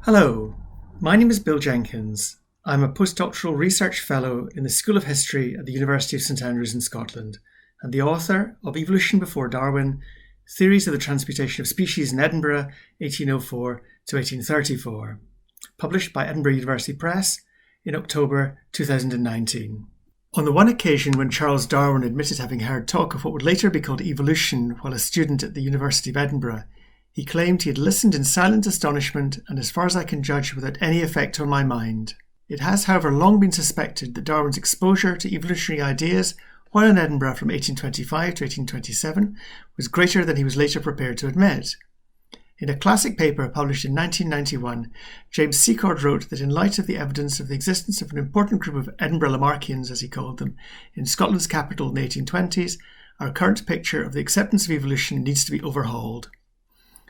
Hello, my name is Bill Jenkins. I'm a postdoctoral research fellow in the School of History at the University of St Andrews in Scotland and the author of Evolution Before Darwin, Theories of the Transmutation of Species in Edinburgh, 1804 to 1834, published by Edinburgh University Press in October 2019. On the one occasion when Charles Darwin admitted having heard talk of what would later be called evolution while a student at the University of Edinburgh, he claimed he had listened in silent astonishment and, as far as I can judge, without any effect on my mind. It has, however, long been suspected that Darwin's exposure to evolutionary ideas while in Edinburgh from 1825 to 1827 was greater than he was later prepared to admit. In a classic paper published in 1991, James Secord wrote that in light of the evidence of the existence of an important group of Edinburgh Lamarckians, as he called them, in Scotland's capital in the 1820s, our current picture of the acceptance of evolution needs to be overhauled.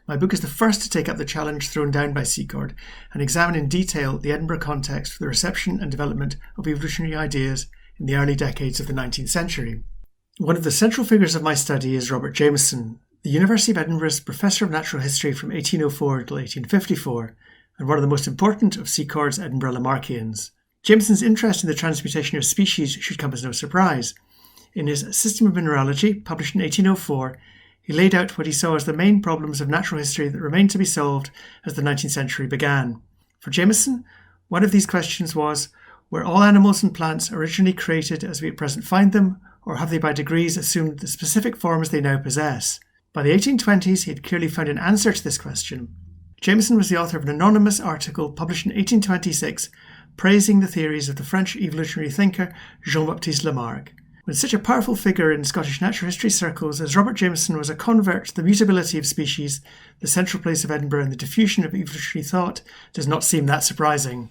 My book is the first to take up the challenge thrown down by Secord and examine in detail the Edinburgh context for the reception and development of evolutionary ideas in the early decades of the 19th century. One of the central figures of my study is Robert Jameson, the University of Edinburgh's Professor of Natural History from 1804 until 1854, and one of the most important of Secord's Edinburgh Lamarckians. Jameson's interest in the transmutation of species should come as no surprise. In his System of Mineralogy, published in 1804, he laid out what he saw as the main problems of natural history that remained to be solved as the 19th century began. For Jameson, one of these questions was, were all animals and plants originally created as we at present find them, or have they by degrees assumed the specific forms they now possess? By the 1820s, he had clearly found an answer to this question. Jameson was the author of an anonymous article published in 1826 praising the theories of the French evolutionary thinker Jean-Baptiste Lamarck. When such a powerful figure in Scottish natural history circles as Robert Jameson was a convert to the mutability of species, the central place of Edinburgh in the diffusion of evolutionary thought does not seem that surprising.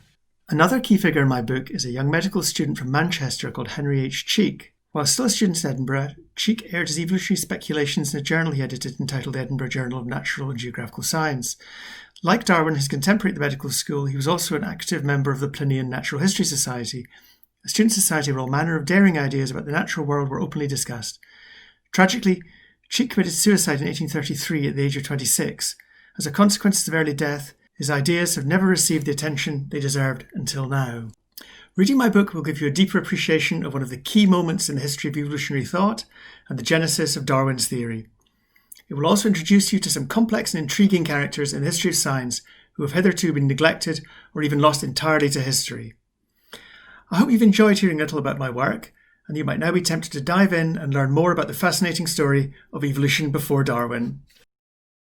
Another key figure in my book is a young medical student from Manchester called Henry H. Cheek. While still a student at Edinburgh, Cheek aired his evolutionary speculations in a journal he edited entitled the Edinburgh Journal of Natural and Geographical Science. Like Darwin, his contemporary at the medical school, he was also an active member of the Plinian Natural History Society, a student society where all manner of daring ideas about the natural world were openly discussed. Tragically, Cheek committed suicide in 1833 at the age of 26. As a consequence of early death, his ideas have never received the attention they deserved until now. Reading my book will give you a deeper appreciation of one of the key moments in the history of evolutionary thought and the genesis of Darwin's theory. It will also introduce you to some complex and intriguing characters in the history of science who have hitherto been neglected or even lost entirely to history. I hope you've enjoyed hearing a little about my work, and you might now be tempted to dive in and learn more about the fascinating story of evolution before Darwin.